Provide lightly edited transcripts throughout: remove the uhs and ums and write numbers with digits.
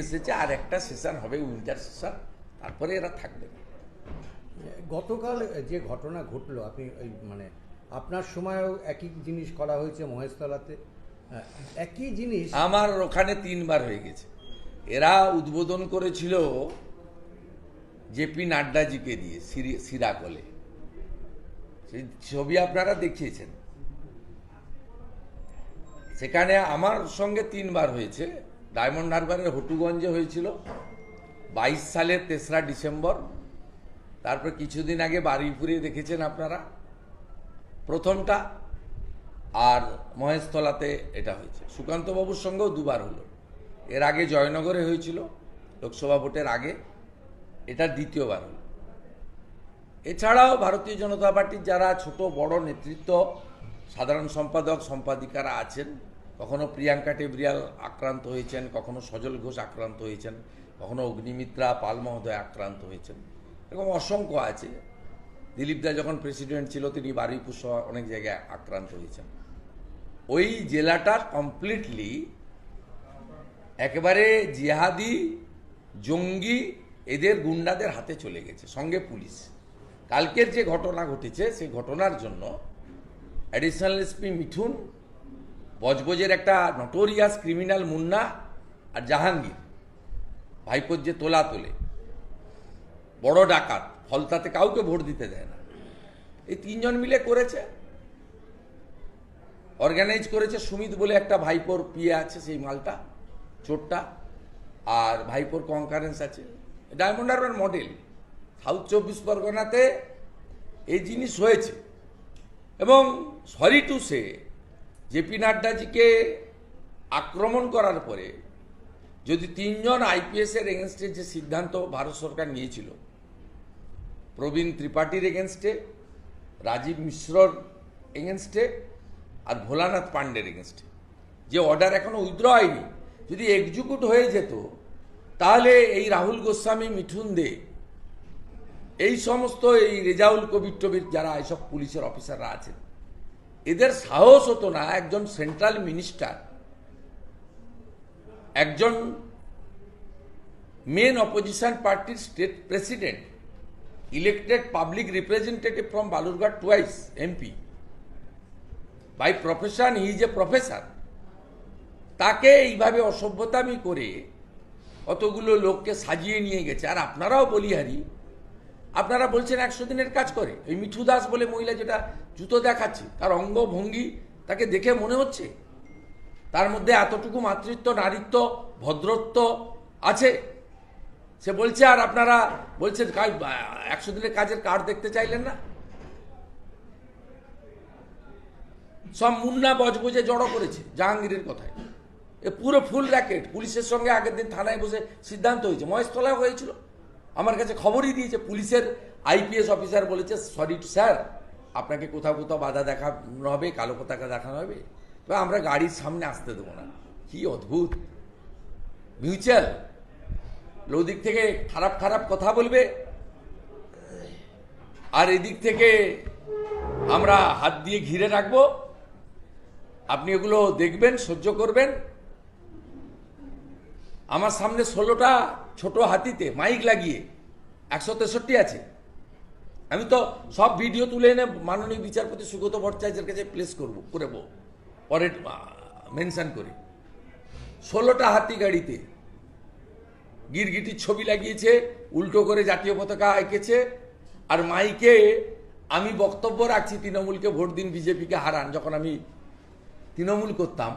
এসেছে, আর একটা সেশন হবে উইন্টার সেশন, তারপরে এরা থাকবে। গতকাল যে ঘটনা ঘটলো, আপনি ওই মানে আপনার সময়ও একই জিনিস করা হয়েছে মহেশতলাতে, একই জিনিস আমার ওখানে 3 বার হয়ে গেছে। এরা উদ্বোধন করেছিল জেপি নাড্ডাজিকে দিয়ে সিরাকলে, সেই ছবি আপনারা দেখিয়েছেন। সেখানে আমার সঙ্গে 3 বার হয়েছে। ডায়মন্ড হারবারের হটুগঞ্জে হয়েছিল 22 সালের 3রা ডিসেম্বর। তারপর কিছুদিন আগে বারুইপুরে দেখেছেন আপনারা প্রথমটা, আর মহেশতলাতে এটা হয়েছে। সুকান্তবাবুর সঙ্গেও 2 বার হলো। এর আগে জয়নগরে হয়েছিল লোকসভা ভোটের আগে, এটা 2য় বার হলো। এছাড়াও ভারতীয় জনতা পার্টির যারা ছোট বড় নেতৃত্ব, সাধারণ সম্পাদক সম্পাদিকারা আছেন, কখনো প্রিয়াঙ্কা টেবরিয়াল আক্রান্ত হয়েছেন, কখনো সজল ঘোষ আক্রান্ত হয়েছেন, কখনো অগ্নিমিত্রা পাল মহোদয় আক্রান্ত হয়েছেন, এরকম অসংখ্য আছে। দিলীপ দা যখন প্রেসিডেন্ট ছিল তিনি বারুইপুর সহ অনেক জায়গায় আক্রান্ত হয়েছেন। ওই জেলাটা কমপ্লিটলি একেবারে জিহাদি জঙ্গি এদের গুন্ডাদের হাতে চলে গেছে, সঙ্গে পুলিশ। কালকের যে ঘটনা ঘটেছে সেই ঘটনার জন্য অ্যাডিশনাল এসপি মিঠুন, বজবজের একটা নটোরিয়াস ক্রিমিনাল মুন্না, আর জাহাঙ্গীর ভাইপোর যে তোলা তোলে বড় ডাকাত, ফলতাতে কাউকে ভোট দিতে দেয় না, এই 3 জন মিলে করেছে, অর্গানাইজ করেছে। সুমিত বলে একটা ভাইপোর পিয়ে আছে, সেই মালটা চোরটা, আর ভাইপোর কনকারেন্স আছে। ডায়মন্ড হারবার মডেল সাউথ 24 পরগনাতে এই জিনিস হয়েছে। এবং সরি টু সে, জেপি নাড্ডাজিকে আক্রমণ করার পরে যদি 3 জন আইপিএসের এগেনস্টে যে সিদ্ধান্ত ভারত সরকার নিয়েছিল, প্রবীণ ত্রিপাঠীর এগেনস্টে, রাজীব মিশ্রর এগেনস্টে, আর ভোলানাথ পান্ডের এগেনস্টে, যে অর্ডার এখনো উইথড্র হয়নি, যদি এক্সিকিউট হয়ে যেত, তাহলে এই রাহুল গোস্বামী, মিঠুন দে, এই সমস্ত এই রেজাউল কবির টবির যারা এইসব পুলিশের অফিসাররা আছেন, এদের সাহস হতো না একজন সেন্ট্রাল মিনিস্টার, একজন মেন অপোজিশন পার্টির state president, elected public representative from Balurghat twice MP, by profession he is a professor, তাকে এইভাবে অসভ্যতামি করে অতগুলো লোককে সাজিয়ে নিয়ে গেছে। আর আপনারাও বলিহারি, আপনারা বলছেন 100 দিনের কাজ করে। ওই মিঠু দাস বলে মহিলা যেটা জুতো দেখাচ্ছে, তার অঙ্গভঙ্গি তাকে দেখে মনে হচ্ছে তার মধ্যে এতটুকু মাতৃত্ব, নারীত্ব, ভদ্রত্ব আছে। সে বলছে, আর আপনারা বলছেন 100 দিনের কাজের কার্ড দেখতে চাইলেন না। সব মুন্না বজবজে জড়ো করেছে জাহাঙ্গীরের কথায়। এ পুরো ফুল র্যাকেট। পুলিশের সঙ্গে আগের দিন থানায় বসে সিদ্ধান্ত হয়েছে, মহেশতলায় হয়েছিল, আমার কাছে খবরই দিয়েছে। পুলিশের আইপিএস অফিসার বলেছে, সরি স্যার, আপনাকে কোথাও কোথাও বাধা দেখানো হবে, কালো পতাকা দেখানো হবে, তবে আমরা গাড়ির সামনে আসতে দেবো না। কি অদ্ভুত মিউচুয়াল। ওদিক থেকে খারাপ খারাপ কথা বলবে, আর এদিক থেকে আমরা হাত দিয়ে ঘিরে রাখবো, আপনি এগুলো দেখবেন, সহ্য করবেন। আমার সামনে 16টা ছোট হাতিতে মাইক লাগিয়ে 163 আছে। আমি তো সব ভিডিও তুলে এনে মাননীয় বিচারপতি সুগত ভট্টাচার্যের কাছে প্লেস করবো, পরে মেনশন করে। 16টা হাতি গাড়িতে গিরগিটির ছবি লাগিয়েছে, উল্টো করে জাতীয় পতাকা এঁকেছে, আর মাইকে আমি বক্তব্য রাখছি, তৃণমূলকে ভোট দিন, বিজেপিকে হারান। যখন আমি তৃণমূল করতাম,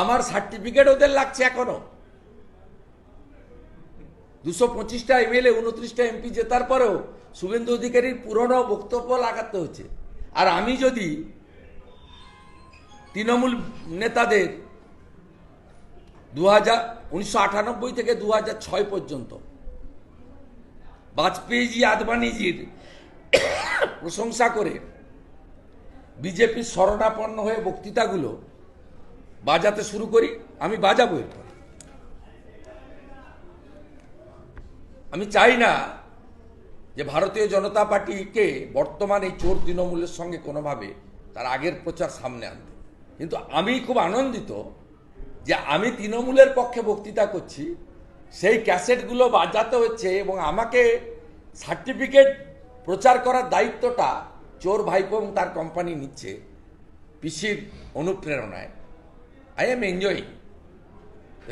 আমার সার্টিফিকেট ওদের লাগছে এখনো। 225টা এমএলএ, 29টা এমপি জেতার পরেও শুভেন্দু অধিকারীর পুরনো বক্তব্য লাগাতে হচ্ছে। আর আমি যদি তৃণমূল নেতাদের 1998 থেকে 2006 পর্যন্ত বাজপেয়ীজি, আদবানিজির প্রশংসা করে বিজেপির শরণাপন্ন হয়ে বক্তৃতাগুলো বাজাতে শুরু করি, আমি বাজাবো। এরপর আমি চাই না যে ভারতীয় জনতা পার্টিকে বর্তমান এই চোর তৃণমূলের সঙ্গে কোনোভাবে তার আগের প্রচার সামনে আনতে। কিন্তু আমি খুব আনন্দিত যে আমি তৃণমূলের পক্ষে বক্তৃতা করছি, সেই ক্যাসেটগুলো বাজাতে হচ্ছে এবং আমাকে সার্টিফিকেট প্রচার করার দায়িত্বটা চোর ভাইপো এবং তার কোম্পানি নিচ্ছে পিসির অনুপ্রেরণায়। I am enjoying.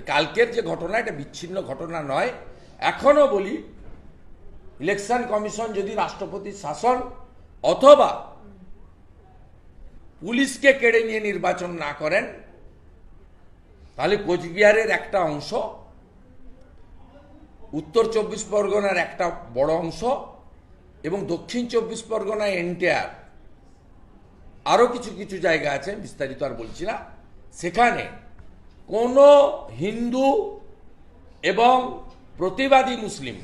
কালকের যে ঘটনা, এটা বিচ্ছিন্ন ঘটনা নয়। এখনো বলি, ইলেকশন কমিশন যদি রাষ্ট্রপতির শাসন অথবা পুলিশকে কেড়ে নিয়ে নির্বাচন না করেন, তাহলে কোচবিহারের একটা অংশ, উত্তর 24 পরগনার একটা বড় অংশ এবং দক্ষিণ 24 পরগনা এনটিআর আরও কিছু কিছু জায়গা আছে, বিস্তারিত আর বলছি না, সেখানে কোনো হিন্দু এবং প্রতিবাদী মুসলিম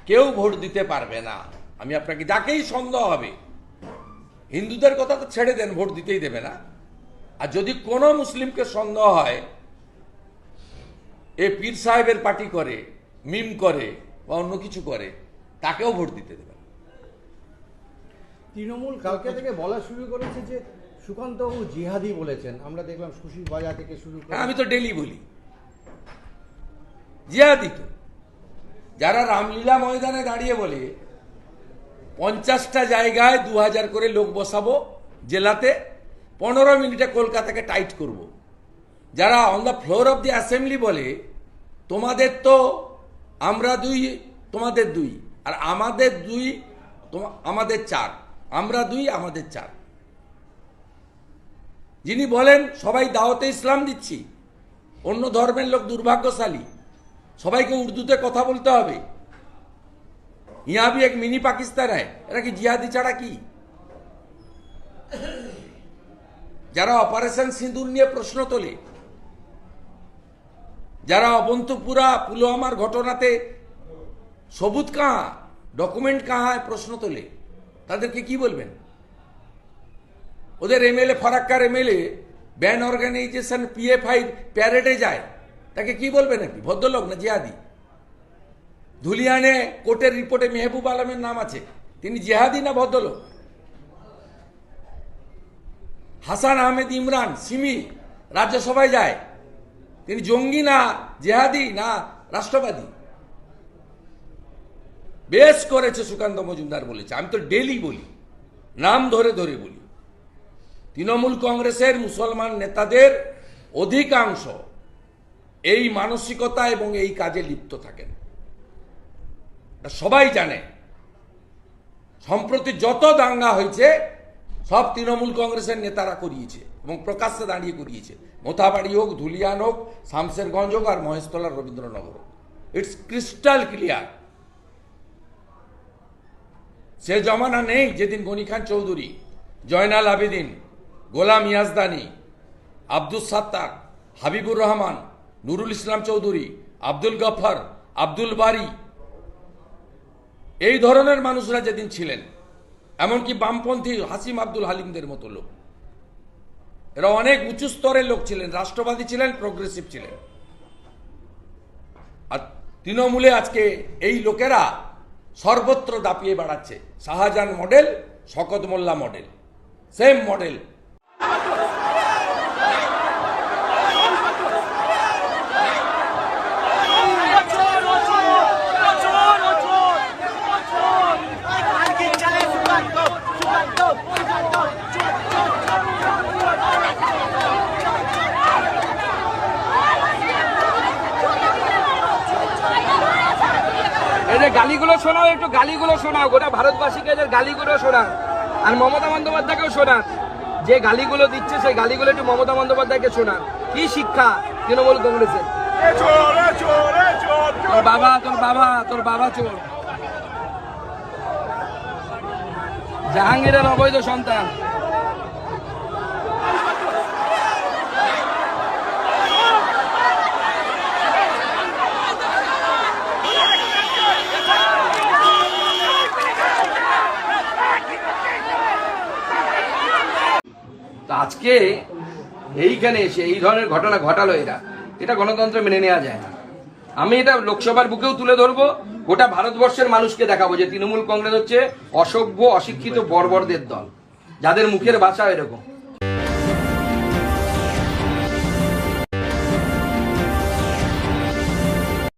কেউ ভোট দিতে পারবে না। আমি আপনাকে, যাকেই সন্দেহ হবে, হিন্দুদের কথা তো ছেড়ে দেন, ভোট দিতেই দেবে না। আর যদি কোনো মুসলিমকে সন্দেহ হয় এ পীর সাহেবের পার্টি করে, মিম করে বা অন্য কিছু করে, তাকেও ভোট দিতে দেবে না। তৃণমূল কালকে থেকে বলা শুরু করেছে যে সুকান্তবাবু জিহাদি বলেছেন। আমরা দেখলাম সুশীল বাজার থেকে শুরু করে। আমি তো ডেলি বলি জিহাদি। তো যারা রামলীলা ময়দানে দাঁড়িয়ে বলে 50টা জায়গায় 2000 করে লোক বসাবো জেলাতে, 15 মিনিটে কলকাতাকে টাইট করব, যারা on the floor of the assembly বলে তোমাদের তো আমরা 2 তোমাদের 2 আর আমাদের 2 আমাদের 4, আমরা 2 আমাদের 4, যিনি বলেন সবাই দাওয়াতে ইসলাম দিচ্ছি, অন্য ধর্মের লোক দুর্ভাগ্যশালী, সবাইকে উর্দুতে কথা বলতে হবে, ইহা ভি এক মিনি পাকিস্তান হয়, এরা কি জিহাদি ছাড়া কি? যারা অপারেশন সিঁদুর নিয়ে প্রশ্ন তোলে, যারা অবন্তপুরা পুলওয়ামার ঘটনাতে সবুত কাহা, ডকুমেন্ট কাহা প্রশ্ন তোলে, তাদেরকে কি বলবেন? ওদের এমএলএ, ফারাক্কার এমএলএ ব্যান অর্গানাইজেশন PFI প্যারেডে যায়, তাকে কি বলবেন? আপনি ভদ্রলোক না জিহাদি? ধুলিয়ানে কোর্টের রিপোর্টে মেহবুব আলমের নাম আছে, তিনি জিহাদি না ভদ্রলোক? হাসান আহমেদ ইমরান সিমি রাজ্যসভায় যায়, তিনি জঙ্গি না জেহাদি না রাষ্ট্রবাদী? বেশ করেছে সুকান্ত মজুমদার বলেছে, আমি তো ডেলি বলি, নাম ধরে ধরে বলি। তৃণমূল কংগ্রেসের মুসলমান নেতাদের অধিকাংশ এই মানসিকতা এবং এই কাজে লিপ্ত থাকেন, সবাই জানে। সম্প্রতি যত দাঙ্গা হয়েছে সব তৃণমূল কংগ্রেসের নেতারা করিয়েছে এবং প্রকাশ্যে দাঁড়িয়ে করিয়েছে। মোথাবাড়ি হোক, ধুলিয়ান হোক, শামশেরগঞ্জ হোক আর মহেশতলার রবীন্দ্রনগর হোক, ইটস ক্রিস্টাল ক্লিয়ার। সে জমানা নেই যেদিন গনি খান চৌধুরী, জয়নাল আবেদিন, গোলাম ইয়াজদানি, আব্দুল সাত্তার, হাবিবুর রহমান, নুরুল ইসলাম চৌধুরী, আব্দুল গফর, আব্দুল বারি, এই ধরনের মানুষরা যেদিন ছিলেন, এমনকি বামপন্থী হাসিম আব্দুল হালিমদের মতো লোক, এরা অনেক উঁচু স্তরের লোক ছিলেন, রাষ্ট্রবাদী ছিলেন, প্রোগ্রেসিভ ছিলেন। আর তৃণমূলে আজকে এই লোকেরা সর্বত্র দাপিয়ে বেড়াচ্ছে। শাহজাহান মডেল, শকত মোল্লা মডেল, সেম মডেল। গালিগুলো শোনাও, একটু গালিগুলো শোনাও, গোটা ভারতবাসীকে যে গালিগুলো শোনাও, আর মমতা বন্দ্যোপাধ্যায়কেও শোনান, যে গালিগুলো দিচ্ছে সেই গালিগুলো একটু মমতা বন্দ্যোপাধ্যায়কে শোনান। কি শিক্ষা তৃণমূল কংগ্রেসের? তোর বাবা চোর, জাহাঙ্গীরের অবৈধ সন্তান। আজকে এইখানে এসে এই ধরনের ঘটনা ঘটালো, এটা গণতন্ত্র মেনে নেওয়া যায় না। আমি এটা লোকসভার বুকেও তুলে ধরবো, গোটা ভারতবর্ষের মানুষকে দেখাবো যে তৃণমূল কংগ্রেস হচ্ছে অসভ্য, অশিক্ষিত বর্বরদের দল, যাদের মুখের ভাষা এরকম।